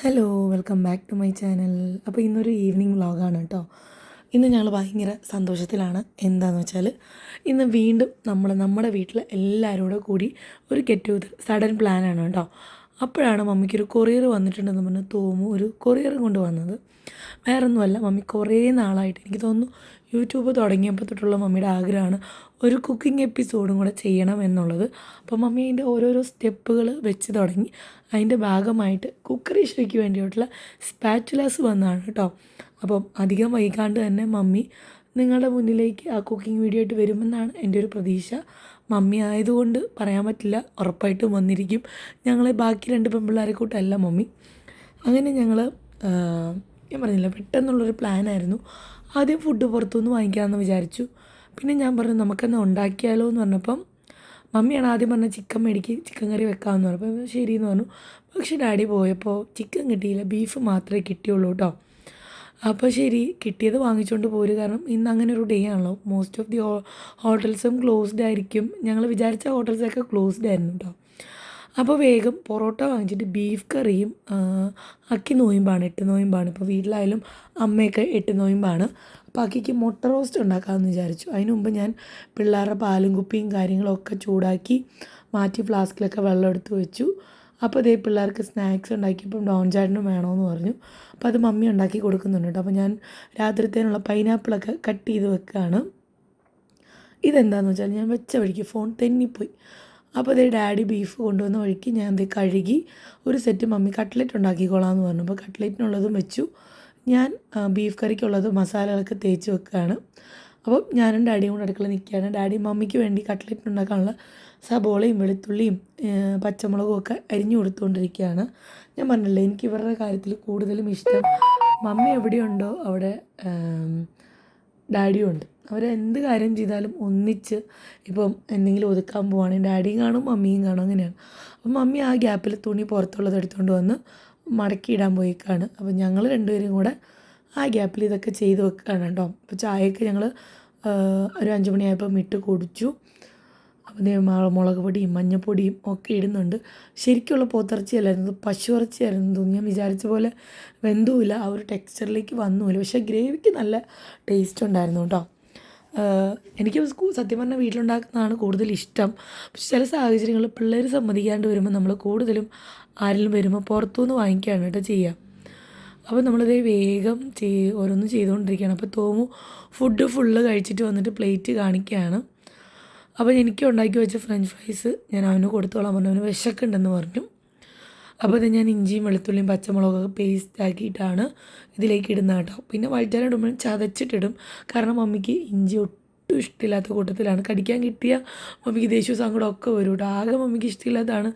Hello welcome back to my channel. അപ്പോൾ ഇന്നൊരു evening വ്ളോഗാണ് കേട്ടോ. ഇന്ന് ഞങ്ങൾ ഭയങ്കര സന്തോഷത്തിലാണ്. എന്താണെന്ന് വെച്ചാൽ ഇന്ന് വീണ്ടും നമ്മുടെ വീട്ടിൽ എല്ലാവരും കൂടെ കൂടി ഒരു ഗെറ്റ് ടുഗദർ സഡൻ പ്ലാനാണ് കേട്ടോ. അപ്പോഴാണ് മമ്മിക്കൊരു കൊറിയർ വന്നിട്ടുണ്ടെന്ന് പറഞ്ഞ് തോമു ഒരു കൊറിയർ കൊണ്ട് വന്നത്. വേറൊന്നുമല്ല, മമ്മി കുറേ നാളായിട്ട് എനിക്ക് തോന്നുന്നു യൂട്യൂബ് തുടങ്ങിയപ്പോൾ തൊട്ടുള്ള മമ്മിയുടെ ആഗ്രഹമാണ് ഒരു കുക്കിംഗ് എപ്പിസോഡും കൂടെ ചെയ്യണം എന്നുള്ളത്. അപ്പോൾ മമ്മി അതിൻ്റെ ഓരോരോ സ്റ്റെപ്പുകൾ വെച്ച് തുടങ്ങി. അതിൻ്റെ ഭാഗമായിട്ട് കുക്കറി ഷോയ്ക്ക് വേണ്ടിയിട്ടുള്ള സ്പാറ്റുലാസ് വന്നതാണ് കേട്ടോ. അപ്പം അധികം വൈകാണ്ട് തന്നെ മമ്മി നിങ്ങളുടെ മുന്നിലേക്ക് ആ കുക്കിംഗ് വീഡിയോ ആയിട്ട് വരുമെന്നാണ് എൻ്റെ ഒരു പ്രതീക്ഷ. മമ്മി ആയതുകൊണ്ട് പറയാൻ പറ്റില്ല, ഉറപ്പായിട്ടും വന്നിരിക്കും. ഞങ്ങളെ ബാക്കി രണ്ട് പെൺപിള്ളേരെ കൂട്ടല്ല മമ്മി. അങ്ങനെ ഞങ്ങൾ ഞാൻ പറഞ്ഞില്ല, പെട്ടെന്നുള്ളൊരു പ്ലാനായിരുന്നു. ആദ്യം ഫുഡ് പുറത്തുനിന്ന് വാങ്ങിക്കാമെന്ന് വിചാരിച്ചു. പിന്നെ ഞാൻ പറഞ്ഞു നമുക്കെന്നാൽ ഉണ്ടാക്കിയാലോ എന്ന് പറഞ്ഞപ്പം മമ്മിയാണ് ആദ്യം പറഞ്ഞത് ചിക്കൻ മേടിക്ക്, ചിക്കൻ കറി വെക്കാമെന്ന് പറഞ്ഞപ്പോൾ ശരിയെന്ന് പറഞ്ഞു. പക്ഷേ ഡാഡി പോയപ്പോൾ ചിക്കൻ കിട്ടിയില്ല, ബീഫ് മാത്രമേ കിട്ടിയുള്ളൂ കേട്ടോ. അപ്പോൾ ശരി, കിട്ടിയത് വാങ്ങിച്ചുകൊണ്ട് പോരും, കാരണം ഇന്ന് അങ്ങനെ ഒരു ഡേ ആണല്ലോ. മോസ്റ്റ് ഓഫ് ദി ഹോട്ടൽസും ക്ലോസ്ഡ് ആയിരിക്കും. ഞങ്ങൾ വിചാരിച്ച ഹോട്ടൽസൊക്കെ ക്ലോസ്ഡ് ആയിരുന്നു കേട്ടോ. അപ്പോൾ വേഗം പൊറോട്ട വാങ്ങിച്ചിട്ട് ബീഫ് കറിയും, അക്കി നോയമ്പാണ്, 8 നോയമ്പാണ്. ഇപ്പോൾ വീട്ടിലായാലും അമ്മയൊക്കെ 8 നോയമ്പാണ്. അപ്പോൾ അക്കിക്ക് മുട്ട റോസ്റ്റ് ഉണ്ടാക്കാമെന്ന് വിചാരിച്ചു. അതിന് മുമ്പ് ഞാൻ പിള്ളേരുടെ പാലും കുപ്പിയും കാര്യങ്ങളൊക്കെ ചൂടാക്കി മാറ്റി ഫ്ലാസ്കിലൊക്കെ വെള്ളം എടുത്ത് വെച്ചു. അപ്പോൾ ഇതേ പിള്ളേർക്ക് സ്നാക്സ് ഉണ്ടാക്കിയപ്പം ഡോൺ ചാട്ടിനും വേണമെന്ന് പറഞ്ഞു. അപ്പോൾ അത് മമ്മി ഉണ്ടാക്കി കൊടുക്കുന്നുണ്ട് കേട്ടോ. അപ്പോൾ ഞാൻ രാത്രിത്തേനുള്ള പൈനാപ്പിളൊക്കെ കട്ട് ചെയ്ത് വെക്കുകയാണ്. ഇതെന്താണെന്ന് വെച്ചാൽ ഞാൻ വെച്ച വഴിക്ക് ഫോൺ തെന്നിപ്പോയി. അപ്പോൾ അതേ ഡാഡി ബീഫ് കൊണ്ടുവന്ന വഴിക്ക് ഞാൻ അത് കഴുകി ഒരു സെറ്റ് മമ്മി കട്ട്ലറ്റ് ഉണ്ടാക്കിക്കോളാമെന്ന് പറഞ്ഞു. അപ്പോൾ കട്ട്ലറ്റിനുള്ളതും വെച്ചു. ഞാൻ ബീഫ് കറിക്കുള്ളത് മസാലകളൊക്കെ തേച്ച് വെക്കുകയാണ്. അപ്പോൾ ഞാനും ഡാഡിയും കൂടെ അടുക്കള നിൽക്കുകയാണ്. ഡാഡി മമ്മിക്ക് വേണ്ടി കട്ട്ലറ്റ് ഉണ്ടാക്കാനുള്ള സബോളയും വെളുത്തുള്ളിയും പച്ചമുളകും ഒക്കെ അരിഞ്ഞു കൊടുത്തുകൊണ്ടിരിക്കുകയാണ്. ഞാൻ പറഞ്ഞില്ലേ, എനിക്ക് ഇവരുടെ കാര്യത്തിൽ കൂടുതലും ഇഷ്ടം മമ്മി എവിടെയുണ്ടോ അവിടെ ഡാഡിയും ഉണ്ട്. അവരെന്ത് കാര്യം ചെയ്താലും ഒന്നിച്ച്, ഇപ്പം എന്തെങ്കിലും ഒതുക്കാൻ പോവുകയാണെങ്കിൽ ഡാഡിയും കാണും മമ്മിയും കാണും, അങ്ങനെയാണ്. അപ്പം മമ്മി ആ ഗ്യാപ്പിൽ തുണി പുറത്തുള്ളത് എടുത്തുകൊണ്ട് വന്ന് മടക്കിയിടാൻ പോയിക്കാണ്. അപ്പം ഞങ്ങൾ രണ്ടുപേരും കൂടെ ആ ഗ്യാപ്പിൽ ഇതൊക്കെ ചെയ്ത് വെക്കുകയാണ് കേട്ടോ. അപ്പോൾ ചായയൊക്കെ ഞങ്ങൾ ഒരു 5 മണിയായപ്പം ഇട്ട് കുടിച്ചു. അപ്പം മുളക് പൊടിയും മഞ്ഞൾപ്പൊടിയും ഒക്കെ ഇടുന്നുണ്ട്. ശരിക്കുള്ള പോത്തിറച്ചിയല്ലായിരുന്നു, പശു ഇറച്ചിയായിരുന്നു തോന്നി. ഞാൻ വിചാരിച്ച പോലെ വെന്തുമില്ല, ആ ഒരു ടെക്സ്ചറിലേക്ക് വന്നുമില്ല. പക്ഷേ ഗ്രേവിക്ക് നല്ല ടേസ്റ്റ് ഉണ്ടായിരുന്നു കേട്ടോ. എനിക്ക് സത്യം പറഞ്ഞാൽ വീട്ടിലുണ്ടാക്കുന്നതാണ് കൂടുതൽ ഇഷ്ടം. പക്ഷെ ചില സാഹചര്യങ്ങളിൽ പിള്ളേർ സമ്മതിക്കാണ്ട് വരുമ്പോൾ നമ്മൾ കൂടുതലും ആരെങ്കിലും വരുമ്പോൾ പുറത്തുനിന്ന് വാങ്ങിക്കുകയാണ് കേട്ടോ ചെയ്യുക. അപ്പോൾ നമ്മളിതേ വേഗം ഓരോന്നും ചെയ്തുകൊണ്ടിരിക്കുകയാണ്. അപ്പോൾ തോമു ഫുഡ് ഫുള്ള് കഴിച്ചിട്ട് വന്നിട്ട് പ്ലേറ്റ് കാണിക്കുകയാണ്. അപ്പോൾ എനിക്ക് ഉണ്ടാക്കി വെച്ച ഫ്രഞ്ച് ഫ്രൈസ് ഞാൻ അവന് കൊടുത്തോളാൻ പറഞ്ഞു. അവന് വിശക്കുണ്ടെന്ന് പറഞ്ഞു. അപ്പോൾ ഇത് ഞാൻ ഇഞ്ചിയും വെളുത്തുള്ളിയും പച്ചമുളകൊക്കെ പേസ്റ്റ് ആക്കിയിട്ടാണ് ഇതിലേക്ക് ഇടുന്നത് കേട്ടോ. പിന്നെ വഴറ്റാൻ ഇടുമ്പോഴും ചതച്ചിട്ടിടും, കാരണം മമ്മിക്ക് ഇഞ്ചി ഒട്ടും ഇഷ്ടമില്ലാത്ത കൂട്ടത്തിലാണ്. കടിക്കാൻ കിട്ടിയ മമ്മിക്ക് ദേഷ്യവും സങ്കടം ഒക്കെ വരും കേട്ടോ. ആകെ മമ്മിക്ക് ഇഷ്ടമില്ലാത്തതാണ്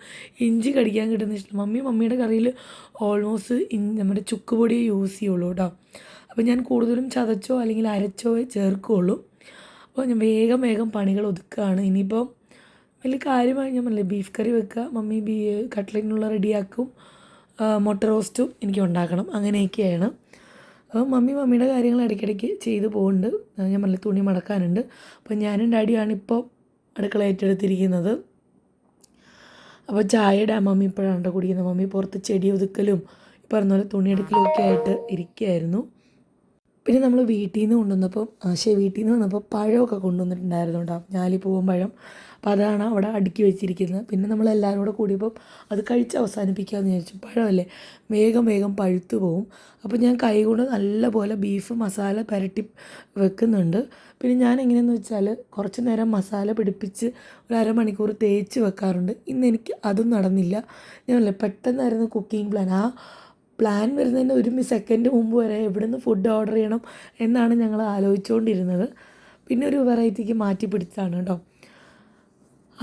ഇഞ്ചി കടിക്കാൻ കിട്ടുന്ന ഇഷ്ടം. മമ്മിയുടെ കറിയിൽ ഓൾമോസ്റ്റ് നമ്മുടെ ചുക്കുപൊടിയെ യൂസ് ചെയ്യുള്ളൂ കേട്ടോ. അപ്പോൾ ഞാൻ കൂടുതലും ചതച്ചോ അല്ലെങ്കിൽ അരച്ചോ ചേർക്കുകയുള്ളൂ. അപ്പോൾ ഞാൻ വേഗം പണികൾ ഒതുക്കുകയാണ്. ഇനിയിപ്പോൾ വലിയ കാര്യമായി ഞാൻ പറഞ്ഞില്ലേ, ബീഫ് കറി വെക്കുക, മമ്മി കട്ട്ലറ്റിനുള്ള റെഡിയാക്കും, മുട്ട റോസ്റ്റും എനിക്ക് ഉണ്ടാക്കണം, അങ്ങനെയൊക്കെയാണ്. അപ്പോൾ മമ്മിയുടെ കാര്യങ്ങൾ ഇടയ്ക്കിടയ്ക്ക് ചെയ്തു പോകുന്നുണ്ട്. ഞാൻ പറഞ്ഞില്ല, തുണി മടക്കാനുണ്ട്. അപ്പോൾ ഞാനും ഡാഡിയാണ് ഇപ്പോൾ അടുക്കള ഏറ്റെടുത്തിരിക്കുന്നത്. അപ്പോൾ ചായയുടെ മമ്മി ഇപ്പോഴാണ് കുടിക്കുന്നത്. മമ്മി പുറത്ത് ചെടി ഒതുക്കലും ഈ പറഞ്ഞ പോലെ തുണിയെടുക്കലും ഒക്കെ ആയിട്ട് ഇരിക്കുകയായിരുന്നു. പിന്നെ നമ്മൾ വീട്ടിൽ നിന്ന് വന്നപ്പോൾ പഴമൊക്കെ കൊണ്ടുവന്നിട്ടുണ്ടായിരുന്നു കേട്ടോ, ഞാലിപ്പൂവൻ പഴം. അപ്പോൾ അതാണ് അവിടെ അടുക്കി വെച്ചിരിക്കുന്നത്. പിന്നെ നമ്മളെല്ലാവരും കൂടെ കൂടിയപ്പോൾ അത് കഴിച്ച് അവസാനിപ്പിക്കാമെന്ന് വിചാരിച്ചു. പഴമല്ലേ, വേഗം പഴുത്തു പോവും. അപ്പോൾ ഞാൻ കൈ കൊണ്ട് നല്ലപോലെ ബീഫ് മസാല പുരട്ടി വെക്കുന്നുണ്ട്. പിന്നെ ഞാൻ എങ്ങനെയെന്ന് വെച്ചാൽ കുറച്ച് നേരം മസാല പിടിപ്പിച്ച് ഒരു അരമണിക്കൂർ തേച്ച് വെക്കാറുണ്ട്. ഇന്ന് എനിക്ക് അതും നടന്നില്ല. ഞാനല്ലേ, പെട്ടെന്നായിരുന്നു കുക്കിംഗ് പ്ലാൻ വരുന്നതിന് 1 സെക്കൻഡ് മുമ്പ് വരെ എവിടുന്ന് ഫുഡ് ഓർഡർ ചെയ്യണം എന്നാണ് ഞങ്ങൾ ആലോചിച്ചുകൊണ്ടിരുന്നത്. പിന്നെ ഒരു വെറൈറ്റിക്ക് മാറ്റി പിടിച്ചതാണ് കേട്ടോ.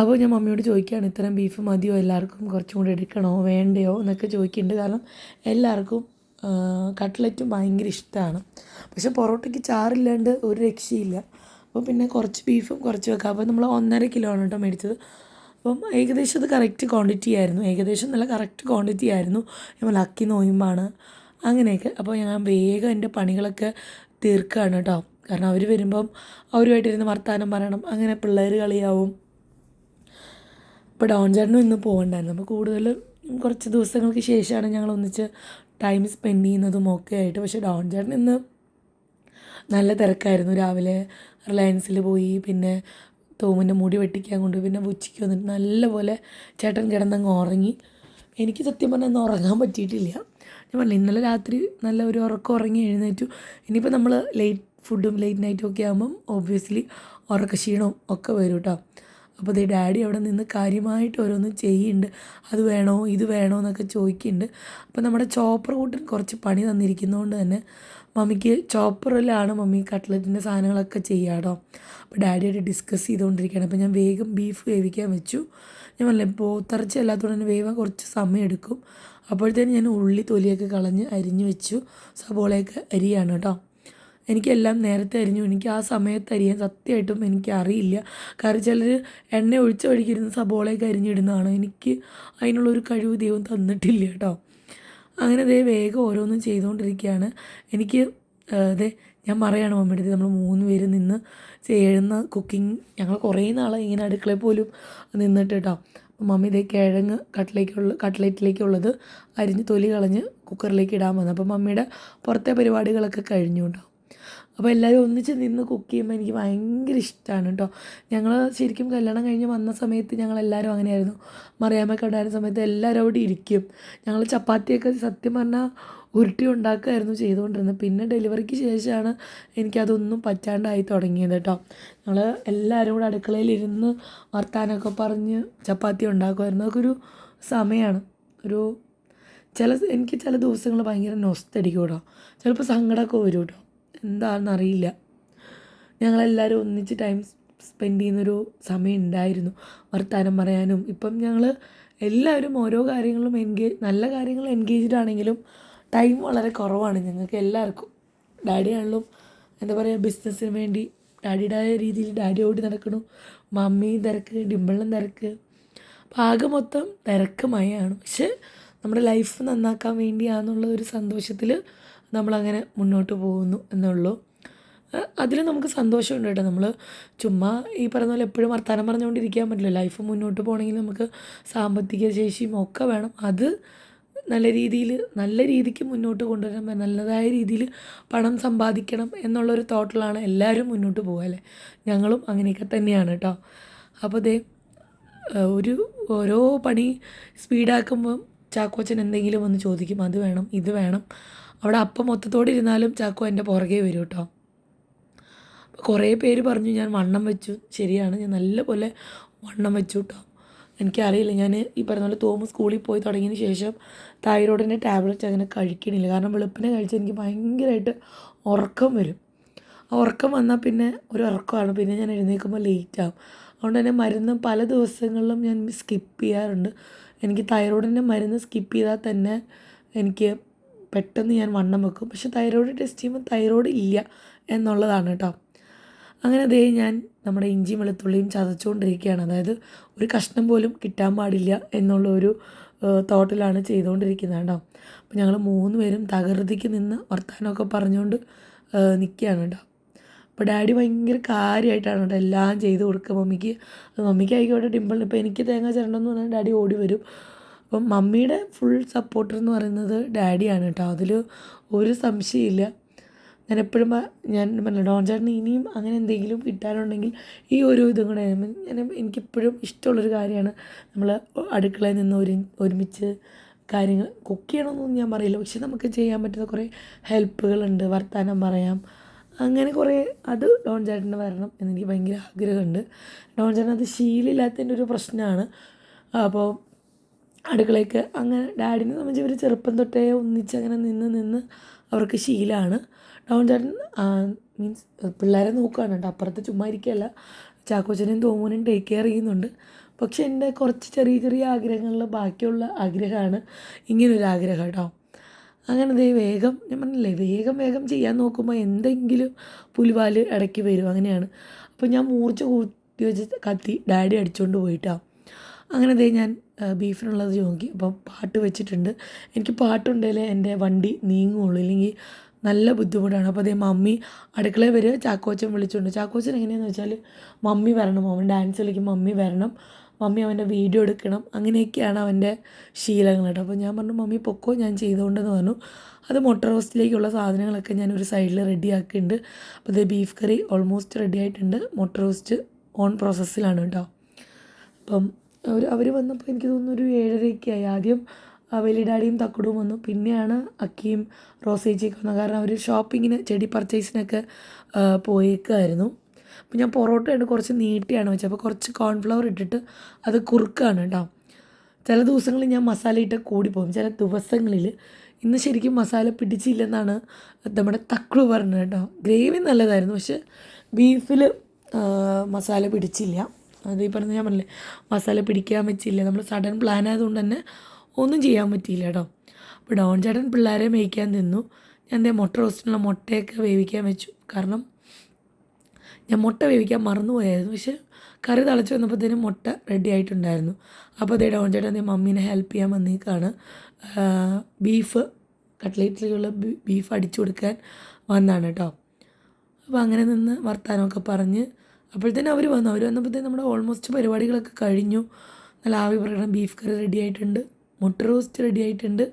അപ്പോൾ ഞാൻ മമ്മിയോട് ചോദിക്കുകയാണ്, ഇത്രയും ബീഫ് മതിയോ, എല്ലാവർക്കും കുറച്ചും കൂടി എടുക്കണോ വേണ്ടയോ എന്നൊക്കെ ചോദിക്കുന്നുണ്ട്. കാരണം എല്ലാവർക്കും കട്ട്ലറ്റും ഭയങ്കര ഇഷ്ടമാണ്. പക്ഷേ പൊറോട്ടയ്ക്ക് ചാറില്ലാണ്ട് ഒരു രക്ഷയില്ല. അപ്പോൾ പിന്നെ കുറച്ച് ബീഫും കുറച്ച് വെക്കാം. അപ്പോൾ നമ്മൾ 1.5 കിലോ ആണ് കേട്ടോ മേടിച്ചത്. അപ്പം ഏകദേശം അത് കറക്റ്റ് ക്വാണ്ടിറ്റി ആയിരുന്നു. ഏകദേശം നല്ല കറക്റ്റ് ക്വാണ്ടിറ്റി ആയിരുന്നു. നമ്മൾ അക്കി നോയുമ്പാണ് അങ്ങനെയൊക്കെ. അപ്പോൾ ഞാൻ വേഗം എൻ്റെ പണികളൊക്കെ തീർക്കുകയാണ് കേട്ടോ. കാരണം അവർ വരുമ്പം അവരുമായിട്ടിരുന്ന് വർത്തമാനം പറയണം, അങ്ങനെ പിള്ളേർ കളിയാവും. ഇപ്പോൾ ഡോൺ ചേട്ടനും ഇന്ന് പോകണ്ടായിരുന്നു. അപ്പോൾ കൂടുതൽ കുറച്ച് ദിവസങ്ങൾക്ക് ശേഷമാണ് ഞങ്ങൾ ഒന്നിച്ച് ടൈം സ്പെൻഡ് ചെയ്യുന്നതും ഒക്കെ ആയിട്ട്. പക്ഷേ ഡോൺ ചേട്ടൻ ഇന്ന് നല്ല തിരക്കായിരുന്നു. രാവിലെ റിലയൻസിൽ പോയി, പിന്നെ തോമിൻ്റെ മുടി വെട്ടിക്കാൻ കൊണ്ട്, പിന്നെ ഉച്ചയ്ക്ക് വന്നിട്ട് നല്ലപോലെ ചേട്ടൻ കിടന്നങ്ങ് ഉറങ്ങി. എനിക്ക് സത്യം പറഞ്ഞാൽ ഇന്ന് ഉറങ്ങാൻ പറ്റിയിട്ടില്ല. ഞാൻ പറഞ്ഞില്ല, ഇന്നലെ രാത്രി നല്ല ഒരു ഉറക്കം ഉറങ്ങി എഴുന്നേറ്റു. ഇനിയിപ്പോൾ നമ്മൾ ലേറ്റ് ഫുഡും ലേറ്റ് നൈറ്റും ഒക്കെ ആകുമ്പം ഒബ്വിയസ്ലി ഉറക്കക്ഷീണവും ഒക്കെ വരും കേട്ടോ. അപ്പോൾ ദേ ഡാഡി അവിടെ നിന്ന് കാര്യമായിട്ട് ഓരോന്നും ചെയ്യുന്നുണ്ട്. അത് വേണോ ഇത് വേണോ എന്നൊക്കെ ചോദിക്കുന്നുണ്ട്. അപ്പോൾ നമ്മുടെ ചോപ്പർ കൂട്ടൻ കുറച്ച് പണി തന്നിരിക്കുന്നതുകൊണ്ട് തന്നെ മമ്മിക്ക് ചോപ്പറിലാണ് മമ്മി കട്ട്ലറ്റിൻ്റെ സാധനങ്ങളൊക്കെ ചെയ്യുക കേട്ടോ. അപ്പോൾ ഡാഡിയായിട്ട് ഡിസ്കസ് ചെയ്തുകൊണ്ടിരിക്കുകയാണ്. അപ്പോൾ ഞാൻ വേഗം ബീഫ് വേവിക്കാൻ വെച്ചു. ഞാൻ പറഞ്ഞില്ലേ, പോത്തിറച്ചി അല്ലാത്തതുകൊണ്ട് തന്നെ വേവാൻ കുറച്ച് സമയം എടുക്കും. അപ്പോഴത്തേന് ഞാൻ ഉള്ളി തൊലിയൊക്കെ കളഞ്ഞ് അരിഞ്ഞു വെച്ചു. സബോളയൊക്കെ അരിയാണ് കേട്ടോ. എനിക്കെല്ലാം നേരത്തെ അരിഞ്ഞു. എനിക്ക് ആ സമയത്ത് അരിയാൻ സത്യമായിട്ടും എനിക്കറിയില്ല. കാരണം ചിലർ എണ്ണ ഒഴിച്ച വഴിക്കിരുന്ന് സബോളയൊക്കെ അരിഞ്ഞിടുന്നതാണ്. എനിക്ക് അതിനുള്ളൊരു കഴിവ് ദൈവം തന്നിട്ടില്ല കേട്ടോ. അങ്ങനെ ദേ വേഗം ഓരോന്നും ചെയ്തുകൊണ്ടിരിക്കുകയാണ്. എനിക്ക് അതെ ഞാൻ പറയുകയാണ് മമ്മിയുടെ അടുത്ത്, നമ്മൾ 3 പേര് നിന്ന് ചെയ്യുന്ന കുക്കിംഗ് ഞങ്ങൾ കുറേ നാളായി ഇങ്ങനെ അടുക്കളയിൽ പോലും നിന്നിട്ട് കേട്ടോ. മമ്മി ഇതേ കിഴങ്ങ് കട്ട്ലേറ്റിലേക്കുള്ളത് അരിഞ്ഞ് തൊലി കളഞ്ഞ് കുക്കറിലേക്ക് ഇടാൻ വന്നു. അപ്പോൾ മമ്മിയുടെ പുറത്തെ പരിപാടികളൊക്കെ കഴിഞ്ഞു കേട്ടോ. അപ്പോൾ എല്ലാവരും ഒന്നിച്ച് നിന്ന് കുക്ക് ചെയ്യുമ്പോൾ എനിക്ക് ഭയങ്കര ഇഷ്ടമാണ് കേട്ടോ. ഞങ്ങൾ ശരിക്കും കല്യാണം കഴിഞ്ഞ് വന്ന സമയത്ത് ഞങ്ങളെല്ലാവരും അങ്ങനെയായിരുന്നു. മറിയാമ്മയൊക്കെ ഉണ്ടായിരുന്ന സമയത്ത് എല്ലാവരും അവിടെ ഇരിക്കും. ഞങ്ങൾ ചപ്പാത്തിയൊക്കെ സത്യം പറഞ്ഞാൽ ഉരുട്ടി ഉണ്ടാക്കുമായിരുന്നു ചെയ്തുകൊണ്ടിരുന്നത്. പിന്നെ ഡെലിവറിക്ക് ശേഷമാണ് എനിക്കതൊന്നും പറ്റാണ്ടായി തുടങ്ങിയത് കേട്ടോ. ഞങ്ങൾ എല്ലാവരും കൂടെ അടുക്കളയിലിരുന്ന് വർത്താനമൊക്കെ പറഞ്ഞ് ചപ്പാത്തി ഉണ്ടാക്കുമായിരുന്നു. അതൊക്കെ ഒരു സമയമാണ്. എനിക്ക് ചില ദിവസങ്ങൾ ഭയങ്കര നൊസ്റ്റടിക്കും കേട്ടോ. ചിലപ്പോൾ സങ്കടമൊക്കെ വരും കേട്ടോ. എന്താണെന്നറിയില്ല. ഞങ്ങളെല്ലാവരും ഒന്നിച്ച് ടൈം സ്പെൻഡ് ചെയ്യുന്നൊരു സമയം ഉണ്ടായിരുന്നു, വർത്താനം പറയാനും. ഇപ്പം ഞങ്ങൾ എല്ലാവരും ഓരോ കാര്യങ്ങളിലും നല്ല കാര്യങ്ങൾ എൻഗേജ്ഡ് ആണെങ്കിലും ടൈം വളരെ കുറവാണ് ഞങ്ങൾക്ക് എല്ലാവർക്കും. ഡാഡി ആണെങ്കിലും എന്താ പറയുക, ബിസിനസ്സിന് വേണ്ടി ഡാഡിയുടേതായ രീതിയിൽ ഡാഡി ഓടി നടക്കണു. മമ്മിയും തിരക്ക്, ഡിമ്പിളും തിരക്ക്. അപ്പോൾ ആകെ മൊത്തം തിരക്കുമയാണ്. പക്ഷെ നമ്മുടെ ലൈഫ് നന്നാക്കാൻ വേണ്ടിയാണെന്നുള്ള ഒരു സന്തോഷത്തിൽ നമ്മളങ്ങനെ മുന്നോട്ട് പോകുന്നു എന്നുള്ളൂ. അതിൽ നമുക്ക് സന്തോഷമുണ്ട് കേട്ടോ. നമ്മൾ ചുമ്മാ ഈ പറഞ്ഞ പോലെ എപ്പോഴും വർത്തമാനം പറഞ്ഞുകൊണ്ടിരിക്കാൻ പറ്റില്ല. ലൈഫ് മുന്നോട്ട് പോകണമെങ്കിൽ നമുക്ക് സാമ്പത്തിക ശേഷിയും ഒക്കെ വേണം. അത് നല്ല രീതിക്ക് മുന്നോട്ട് കൊണ്ടുവരാൻ, നല്ലതായ രീതിയിൽ പണം സമ്പാദിക്കണം എന്നുള്ളൊരു തോട്ടിലാണ് എല്ലാവരും മുന്നോട്ട് പോകുക അല്ലേ. ഞങ്ങളും അങ്ങനെയൊക്കെ തന്നെയാണ് കേട്ടോ. അപ്പോൾ ദേ ഓരോ പണി സ്പീഡാക്കുമ്പം ചാക്കോച്ചൻ എന്തെങ്കിലും ഒന്ന് ചോദിക്കും, അത് വേണം ഇത് വേണം. അവിടെ അപ്പം മൊത്തത്തോടെ ഇരുന്നാലും ചാക്കോ എൻ്റെ പുറകെ വരും കേട്ടോ. കുറേ പേര് പറഞ്ഞു ഞാൻ വണ്ണം വെച്ചു. ശരിയാണ്, ഞാൻ നല്ലപോലെ വണ്ണം വെച്ചു കേട്ടോ. എനിക്കറിയില്ല, ഞാൻ ഈ പറഞ്ഞ പോലെ തോമസ് സ്കൂളിൽ പോയി തുടങ്ങിയതിന് ശേഷം തൈറോയിഡിൻ്റെ ടാബ്ലറ്റ് അങ്ങനെ കഴിക്കണില്ല. കാരണം വെളുപ്പിനെ കഴിച്ചാൽ എനിക്ക് ഭയങ്കരമായിട്ട് ഉറക്കം വരും. ആ ഉറക്കം വന്നാൽ പിന്നെ ഒരു ഉറക്കമാണ്. പിന്നെ ഞാൻ എഴുന്നേൽക്കുമ്പോൾ ലേറ്റാകും. അതുകൊണ്ട് തന്നെ മരുന്ന് പല ദിവസങ്ങളിലും ഞാൻ സ്കിപ്പ് ചെയ്യാറുണ്ട്. എനിക്ക് തൈറോയിഡിൻ്റെ മരുന്ന് സ്കിപ്പ് ചെയ്താൽ തന്നെ എനിക്ക് പെട്ടെന്ന് ഞാൻ വണ്ണം വെക്കും. പക്ഷേ തൈറോയ്ഡ് ടെസ്റ്റ് ചെയ്യുമ്പോൾ തൈറോയ്ഡ് ഇല്ല എന്നുള്ളതാണ് കേട്ടോ. അങ്ങനെ ദേ ഞാൻ നമ്മുടെ ഇഞ്ചിയും വെളുത്തുള്ളിയും ചതച്ചുകൊണ്ടിരിക്കുകയാണ്. അതായത് ഒരു കഷ്ണം പോലും കിട്ടാൻ പാടില്ല എന്നുള്ള ഒരു തോട്ടിലാണ് ചെയ്തുകൊണ്ടിരിക്കുന്നത് കേട്ടോ. അപ്പോൾ ഞങ്ങൾ 3 പേരും തകൃതിക്ക് നിന്ന് വർത്തമാനമൊക്കെ പറഞ്ഞുകൊണ്ട് നിൽക്കുകയാണ് കേട്ടോ. അപ്പോൾ ഡാഡി ഭയങ്കര കാര്യമായിട്ടാണ് കേട്ടോ എല്ലാം ചെയ്ത് കൊടുക്കുക മമ്മിക്ക്. മമ്മിക്ക് ആയിക്കോട്ടെ ഡിമ്പിളിന്. ഇപ്പോൾ എനിക്ക് തേങ്ങ ചിരണ്ടെന്ന് പറഞ്ഞാൽ ഡാഡി ഓടി വരും. അപ്പം മമ്മിയുടെ ഫുൾ സപ്പോർട്ടർ എന്ന് പറയുന്നത് ഡാഡിയാണ് കേട്ടോ. അതിൽ ഒരു സംശയമില്ല. ഞാൻ എപ്പോഴും പറഞ്ഞ ഡോൺ ചേട്ടന് ഇനിയും അങ്ങനെ എന്തെങ്കിലും കിട്ടാനുണ്ടെങ്കിൽ ഈ ഒരു ഇതും കൂടെ എനിക്കെപ്പോഴും ഇഷ്ടമുള്ളൊരു കാര്യമാണ് നമ്മൾ അടുക്കളയിൽ നിന്ന് ഒരുമിച്ച് കാര്യങ്ങൾ കുക്ക് ചെയ്യണമെന്നൊന്നും ഞാൻ പറയില്ല. പക്ഷെ നമുക്ക് ചെയ്യാൻ പറ്റുന്ന കുറേ ഹെൽപ്പുകളുണ്ട്. വർത്താനം പറയാം, അങ്ങനെ കുറേ. അത് ഡോൺ ചേട്ടന് വരണം എന്നെനിക്ക് ഭയങ്കര ആഗ്രഹമുണ്ട്. ഡോൺ ചേട്ടൻ അത് ശീലമില്ലാത്തതിൻ്റെ ഒരു പ്രശ്നമാണ്. അപ്പോൾ അടുക്കളയ്ക്ക് അങ്ങനെ ഡാഡിനെ സംബന്ധിച്ച് ഇവർ ചെറുപ്പം തൊട്ടേ ഒന്നിച്ചങ്ങനെ നിന്ന് അവർക്ക് ശീലമാണ്. ഡോൺ ചേട്ടൻ മീൻസ് പിള്ളേരെ നോക്കുകയാണ് കേട്ടോ. അപ്പുറത്ത് ചുമ്മാ ഇരിക്കുകയല്ല, ചാക്കോച്ചനെയും തോമൂനെയും ടേക്ക് കെയർ ചെയ്യുന്നുണ്ട്. പക്ഷെ എൻ്റെ കുറച്ച് ചെറിയ ആഗ്രഹങ്ങളിൽ ബാക്കിയുള്ള ആഗ്രഹമാണ് ഇങ്ങനൊരു ആഗ്രഹം കേട്ടോ. അങ്ങനെ വേഗം ഞാൻ പറഞ്ഞില്ലേ, വേഗം ചെയ്യാൻ നോക്കുമ്പോൾ എന്തെങ്കിലും പുലിവാല് ഇടയ്ക്ക് വരും. അങ്ങനെയാണ്. അപ്പോൾ ഞാൻ മൂർച്ച കൂട്ടി വെച്ച് കത്തി ഡാഡി അടിച്ചുകൊണ്ട് പോയിട്ടാണ്. അങ്ങനെ ഞാൻ ബീഫിനുള്ളത് നോക്കി. അപ്പോൾ പാട്ട് വെച്ചിട്ടുണ്ട്. എനിക്ക് പാട്ടുണ്ടെങ്കിലേ എൻ്റെ വണ്ടി നീങ്ങുകയുള്ളൂ, ഇല്ലെങ്കിൽ നല്ല ബുദ്ധിമുട്ടാണ്. അപ്പോൾ മമ്മി അടുക്കളയിൽ വരിക, ചാക്കോച്ചൻ വിളിച്ചുകൊണ്ട്. ചാക്കോച്ചൻ എങ്ങനെയാണെന്ന് വെച്ചാൽ മമ്മി വരണം, അവൻ ഡാൻസ് കളിക്കും, മമ്മി വരണം, മമ്മി അവൻ്റെ വീഡിയോ എടുക്കണം, അങ്ങനെയൊക്കെയാണ് അവൻ്റെ ശീലങ്ങൾ കേട്ടോ. അപ്പോൾ ഞാൻ പറഞ്ഞു മമ്മി പൊക്കോ, ഞാൻ ചെയ്തുകൊണ്ടെന്ന് പറഞ്ഞു. അത് മുട്ട റോസ്റ്റിലേക്കുള്ള സാധനങ്ങളൊക്കെ ഞാൻ ഒരു സൈഡിൽ റെഡിയാക്കിയിട്ടുണ്ട്. അപ്പോൾ ഇത് ബീഫ് കറി ഓൾമോസ്റ്റ് റെഡി ആയിട്ടുണ്ട്. മുട്ട റോസ്റ്റ് ഓൺ പ്രോസസ്സിലാണ് കേട്ടോ. അപ്പം അവർ വന്നപ്പോൾ എനിക്ക് തോന്നുന്നു ഒരു 7:30 ആയി. ആദ്യം വലിയ ഡാഡിയും തക്കുടും വന്നു, പിന്നെയാണ് അക്കിയും റോസേച്ചിയൊക്കെ വന്നത്. കാരണം അവർ ഷോപ്പിങ്ങിന് ചെടി പർച്ചേസിനൊക്കെ പോയേക്കായിരുന്നു. അപ്പോൾ ഞാൻ പൊറോട്ടയാണ് കുറച്ച് നീട്ടിയാണ് വെച്ചത്. അപ്പോൾ കുറച്ച് കോൺഫ്ലവർ ഇട്ടിട്ട് അത് കുറുക്കാണ് കേട്ടോ. ചില ദിവസങ്ങളിൽ ഞാൻ മസാല ഇട്ട് കൂടിപ്പോകും, ചില ദിവസങ്ങളിൽ. ഇന്ന് ശരിക്കും മസാല പിടിച്ചില്ലെന്നാണ് നമ്മുടെ തക്കുടു പറഞ്ഞത് കേട്ടോ. ഗ്രേവി നല്ലതായിരുന്നു, പക്ഷേ ബീഫിൽ മസാല പിടിച്ചില്ല. അത് ഈ പറഞ്ഞ ഞാൻ പറഞ്ഞില്ലേ, മസാല പിടിക്കാൻ പറ്റില്ല. നമ്മൾ സഡൻ പ്ലാൻ ആയതുകൊണ്ട് തന്നെ ഒന്നും ചെയ്യാൻ പറ്റിയില്ല കേട്ടോ. അപ്പോൾ ഡോൺ ചേട്ടൻ പിള്ളേരെ മേയ്ക്കാൻ നിന്നു. ഞാൻ എൻ്റെ മുട്ട റോസ്റ്റിനുള്ള മുട്ടയൊക്കെ വേവിക്കാൻ വെച്ചു. കാരണം ഞാൻ മുട്ട വേവിക്കാൻ മറന്നുപോയായിരുന്നു, പക്ഷേ കറി തിളച്ച് വന്നപ്പോഴത്തേനും മുട്ട റെഡി ആയിട്ടുണ്ടായിരുന്നു. അപ്പോൾ അതേ ഡോൺ ചേട്ടൻ മമ്മീനെ ഹെൽപ്പ് ചെയ്യാൻ വന്നേക്കാണ്. ബീഫ് കട്ട്ലേറ്റിലേക്കുള്ള ബീഫ് അടിച്ചു കൊടുക്കാൻ വന്നതാണ് കേട്ടോ. അപ്പോൾ അങ്ങനെ നിന്ന് വർത്താനമൊക്കെ പറഞ്ഞ് അപ്പോഴത്തേനും അവർ വന്നപ്പോഴത്തേനും നമ്മുടെ ഓൾമോസ്റ്റ് പരിപാടികളൊക്കെ കഴിഞ്ഞു. നല്ല ആവി പറയണം. ബീഫ് കറി റെഡി ആയിട്ടുണ്ട്, മുട്ട റോസ്റ്റ് റെഡി ആയിട്ടുണ്ട്,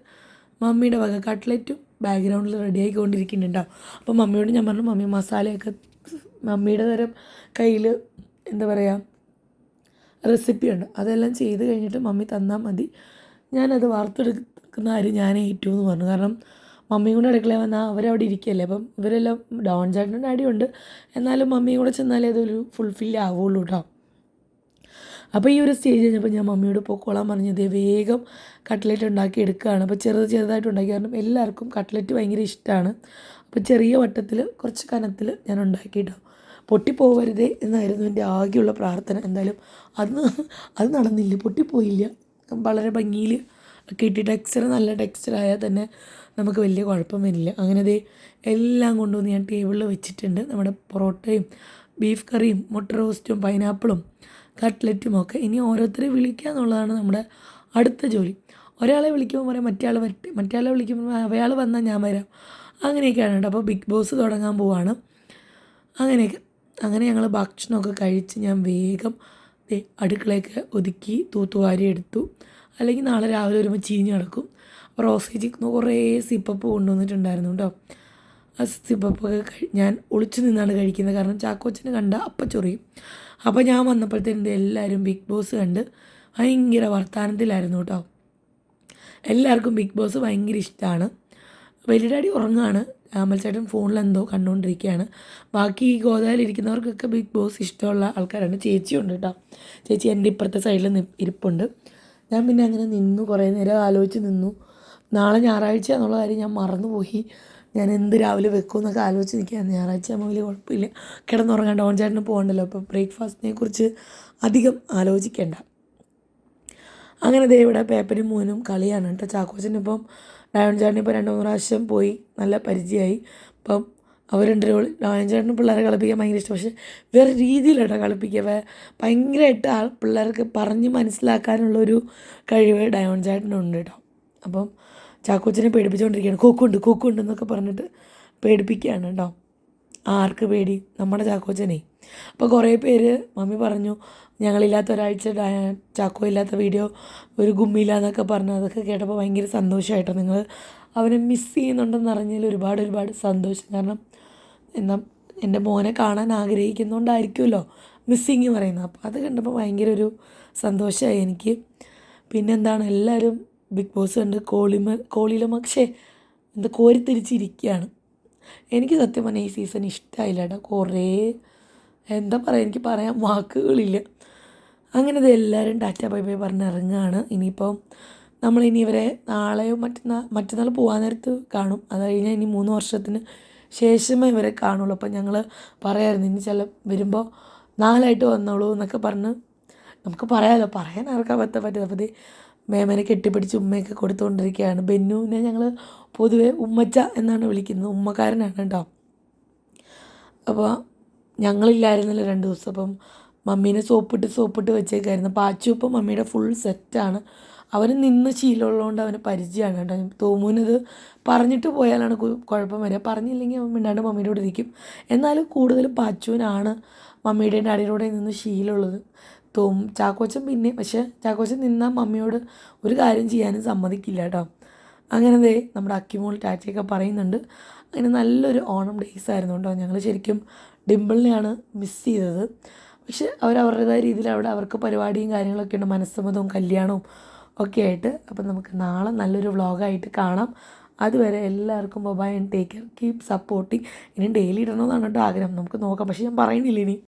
മമ്മിയുടെ വക കട്ട്ലറ്റും ബാക്ക്ഗ്രൗണ്ടിൽ റെഡി ആയിക്കൊണ്ടിരിക്കുന്നുണ്ടാവും. അപ്പോൾ മമ്മിയോട് ഞാൻ പറഞ്ഞു മമ്മി മസാലയൊക്കെ മമ്മിയുടെ തരം കയ്യിൽ എന്താ പറയുക റെസിപ്പിയുണ്ട്, അതെല്ലാം ചെയ്ത് കഴിഞ്ഞിട്ട് മമ്മി തന്നാൽ മതി, ഞാനത് വാർത്തെടുക്കുന്ന കാര്യം ഞാൻ ഏറ്റു എന്ന് പറഞ്ഞു. കാരണം മമ്മിയും കൂടെ അടുക്കളയിൽ വന്നാൽ അവരവിടെ ഇരിക്കുകയല്ലേ. അപ്പം ഇവരെല്ലാം ഡോൺ ചേട്ടൻ്റെ അടിയുണ്ട്, എന്നാലും മമ്മിയും കൂടെ ചെന്നാലേ അതൊരു ഫുൾഫിൽ ആവുള്ളൂ കേട്ടോ. അപ്പോൾ ഈ ഒരു സ്റ്റേജ് കഴിഞ്ഞപ്പോൾ ഞാൻ മമ്മിയോട് പൊക്കോളാൻ പറഞ്ഞത് വേഗം കട്ട്ലറ്റ് ഉണ്ടാക്കി എടുക്കുകയാണ്. അപ്പോൾ ചെറുതായിട്ട് ഉണ്ടാക്കി, കാരണം എല്ലാവർക്കും കട്ട്ലറ്റ് ഭയങ്കര ഇഷ്ടമാണ്. അപ്പോൾ ചെറിയ വട്ടത്തിൽ കുറച്ച് കനത്തിൽ ഞാൻ ഉണ്ടാക്കിയിട്ടോ. പൊട്ടിപ്പോവരുതേ എന്നായിരുന്നു എൻ്റെ ആകെയുള്ള പ്രാർത്ഥന. എന്തായാലും അത് നടന്നില്ല, പൊട്ടിപ്പോയില്ല. വളരെ ഭംഗിയിൽ ഒക്കെ ഇട്ട് ടെക്സ്ചർ നല്ല ടെക്സ്ചറായാൽ തന്നെ നമുക്ക് വലിയ കുഴപ്പം വരില്ല. അങ്ങനെ എല്ലാം കൊണ്ടുവന്ന് ഞാൻ ടേബിളിൽ വെച്ചിട്ടുണ്ട്. നമ്മുടെ പൊറോട്ടയും ബീഫ് കറിയും മുട്ട റോസ്റ്റും പൈനാപ്പിളും കട്ട്ലറ്റും ഒക്കെ. ഇനി ഓരോരുത്തരെ വിളിക്കുക എന്നുള്ളതാണ് നമ്മുടെ അടുത്ത ജോലി. ഒരാളെ വിളിക്കുമ്പോൾ പറയാം മറ്റേ വരട്ടെ, മറ്റേ വിളിക്കുമ്പോൾ അയാൾ വന്നാൽ ഞാൻ വരാം, അങ്ങനെയൊക്കെയാണ് കേട്ടോ. അപ്പോൾ ബിഗ് ബോസ് തുടങ്ങാൻ പോവാണ്. അങ്ങനെ ഞങ്ങൾ ഭക്ഷണമൊക്കെ കഴിച്ച് ഞാൻ വേഗം അടുക്കളയൊക്കെ ഒതുക്കി തൂത്തുവാരി എടുത്തു. അല്ലെങ്കിൽ നാളെ രാവിലെ വരുമ്പോൾ ചീഞ്ഞ് കിടക്കും. അപ്പോൾ റോസേജി കുറേ സിപ്പപ്പ് കൊണ്ടുവന്നിട്ടുണ്ടായിരുന്നു കേട്ടോ. ആ സിപ്പപ്പൊക്കെ ഞാൻ ഒളിച്ചു നിന്നാണ് കഴിക്കുന്നത്. കാരണം ചാക്കോച്ചന് കണ്ട അപ്പം ചൊറിയും. അപ്പോൾ ഞാൻ വന്നപ്പോഴത്തേനും എല്ലാവരും ബിഗ് ബോസ് കണ്ട് ഭയങ്കര വർത്തമാനത്തിലായിരുന്നു കേട്ടോ. എല്ലാവർക്കും ബിഗ് ബോസ് ഭയങ്കര ഇഷ്ടമാണ്. വലിയ ഡാഡി ഉറങ്ങുകയാണ്, അമൽച്ചേട്ടൻ ഫോണിലെന്തോ കണ്ടുകൊണ്ടിരിക്കുകയാണ്. ബാക്കി ഈ ഗോദാലിരിക്കുന്നവർക്കൊക്കെ ബിഗ് ബോസ് ഇഷ്ടമുള്ള ആൾക്കാരാണ്. ചേച്ചിയുണ്ട് കേട്ടോ. ചേച്ചി എൻ്റെ ഇപ്പുറത്തെ സൈഡിൽ ഇരിപ്പുണ്ട്. ഞാൻ പിന്നെ അങ്ങനെ നിന്നു, കുറേ നേരം ആലോചിച്ച് നിന്നു. നാളെ ഞായറാഴ്ച എന്നുള്ള കാര്യം ഞാൻ മറന്നുപോയി. ഞാൻ എന്ത് രാവിലെ വെക്കും എന്നൊക്കെ ആലോചിച്ച് നിൽക്കുകയാണ്. ഞായറാഴ്ച ആകുമ്പോൾ വലിയ കുഴപ്പമില്ല, കിടന്നുറങ്ങാൻ ഡോൺ ചേട്ടന് പോകണ്ടല്ലോ. അപ്പോൾ ബ്രേക്ക്ഫാസ്റ്റിനെ കുറിച്ച് അധികം ആലോചിക്കേണ്ട. അങ്ങനെ ഇവിടെ പേപ്പരും മൂന്നും കളിയാണ് കേട്ടോ. ചാക്കോച്ചനിപ്പം ഡോൺ ചേട്ടനിപ്പോൾ 2-3 പ്രാവശ്യം പോയി, നല്ല പരിചയമായി. അപ്പം അവർ ഡോൺ ചേട്ടന് പിള്ളേരെ കളിപ്പിക്കാൻ ഭയങ്കര ഇഷ്ടം. പക്ഷേ വേറെ രീതിയിലാണ് കളിപ്പിക്കുക. ഭയങ്കരമായിട്ട് പിള്ളേർക്ക് പറഞ്ഞ് മനസ്സിലാക്കാനുള്ളൊരു കഴിവ് ഡയോൺ ചേട്ടനുണ്ട് കേട്ടോ. അപ്പം ചാക്കോച്ചനെ പേടിപ്പിച്ചുകൊണ്ടിരിക്കുകയാണ്. കൂക്കുണ്ട് എന്നൊക്കെ പറഞ്ഞിട്ട് പേടിപ്പിക്കുകയാണ് കേട്ടോ. ആർക്ക് പേടി? നമ്മുടെ ചാക്കോച്ചനെ. അപ്പോൾ കുറേ പേര് മമ്മി പറഞ്ഞു ഞങ്ങളില്ലാത്ത ഒരാഴ്ച ചാക്കോ ഇല്ലാത്ത വീഡിയോ ഒരു ഗുമ്മില്ല എന്നൊക്കെ പറഞ്ഞു. അതൊക്കെ കേട്ടപ്പോൾ ഭയങ്കര സന്തോഷമായിട്ടോ. നിങ്ങൾ അവനെ മിസ് ചെയ്യുന്നുണ്ടെന്ന് അറിഞ്ഞാൽ ഒരുപാട് സന്തോഷം. കാരണം എൻ്റെ മോനെ കാണാൻ ആഗ്രഹിക്കുന്നതുകൊണ്ടായിരിക്കുമല്ലോ മിസ്സിങ് പറയുന്നത്. അപ്പോൾ അത് കണ്ടപ്പോൾ ഭയങ്കര ഒരു സന്തോഷമായി എനിക്ക്. പിന്നെന്താണ്, എല്ലാവരും ബിഗ് ബോസ് കണ്ട് കോളിയിലും പക്ഷേ കോരിത്തിരിച്ചിരിക്കുകയാണ്. എനിക്ക് സത്യം പറഞ്ഞാൽ ഈ സീസൺ ഇഷ്ടമായില്ല കേട്ടോ. കുറേ എന്താ പറയുക, എനിക്ക് പറയാൻ വാക്കുകളില്ല. അങ്ങനെ എല്ലാവരും ടാറ്റ ബൈ ബൈ പറഞ്ഞ് ഇറങ്ങുകയാണ്. ഇനിയിപ്പം നമ്മളിനി ഇവരെ നാളെയോ മറ്റന്നാൾ പോകാൻ നേരത്ത് കാണും. അത് കഴിഞ്ഞാൽ ഇനി 3 വർഷത്തിന് ശേഷമേ ഇവരെ കാണുള്ളൂ. അപ്പം ഞങ്ങൾ പറയാമായിരുന്നു ഇനി വരുമ്പോൾ 4 വന്നോളൂ എന്നൊക്കെ പറഞ്ഞ് നമുക്ക് പറയാമല്ലോ, പറയാൻ ആർക്കാ പറ്റും. അപ്പോൾ മേമനെ കെട്ടിപ്പിടിച്ച് ഉമ്മയൊക്കെ കൊടുത്തുകൊണ്ടിരിക്കുകയാണ്. ബെന്നുവിനെ ഞങ്ങൾ പൊതുവെ ഉമ്മച്ച എന്നാണ് വിളിക്കുന്നത്, ഉമ്മക്കാരനാണ് കേട്ടോ. അപ്പോൾ ഞങ്ങളില്ലായിരുന്നല്ലോ 2 ദിവസം. അപ്പം മമ്മീനെ സോപ്പിട്ട് വെച്ചേക്കായിരുന്നു. പാച്ചു ഇപ്പം മമ്മിയുടെ ഫുൾ സെറ്റാണ്. അവന് നിന്ന് ശീലമുള്ളതുകൊണ്ട് അവന് പരിചയമാണ് കേട്ടോ. തോമുവിനത് പറഞ്ഞിട്ട് പോയാലാണ് കുഴപ്പം വരിക, പറഞ്ഞില്ലെങ്കിൽ അവൻ മിണ്ടാണ്ട് മമ്മീൻ്റെ കൂടെ ഇരിക്കും. എന്നാലും കൂടുതലും പാച്ചുവിനാണ് മമ്മിയുടെയും ഡാഡിയുടെ കൂടെ നിന്ന് ശീലമുള്ളത്. ചാക്കോച്ചൻ പിന്നെ പക്ഷേ ചാക്കോച്ചൻ നിന്നാൽ മമ്മിയോട് ഒരു കാര്യം ചെയ്യാനും സമ്മതിക്കില്ല കേട്ടോ. അങ്ങനെ ദേ നമ്മുടെ അക്കിമോൾ ടാറ്റയൊക്കെ പറയുന്നുണ്ട്. അങ്ങനെ നല്ലൊരു ഓണം ഡേയ്സ് ആയിരുന്നു കേട്ടോ. ഞങ്ങൾ ശരിക്കും ഡിംപിളിനെയാണ് മിസ് ചെയ്തത്. പക്ഷെ അവരവരുടേതായ രീതിയിൽ അവിടെ അവർക്ക് പരിപാടിയും കാര്യങ്ങളൊക്കെ ഉണ്ട്, മനസ്സമ്മതവും കല്യാണവും ഒക്കെ ആയിട്ട്. അപ്പം നമുക്ക് നാളെ നല്ലൊരു വ്ളോഗായിട്ട് കാണാം. അതുവരെ എല്ലാവർക്കും bye and take care, keep supporting. ഇനി ഡെയിലി ഇടണമെന്നാണ് കേട്ടോ ആഗ്രഹം, നമുക്ക് നോക്കാം. പക്ഷെ ഞാൻ പറയുന്നില്ല ഇനി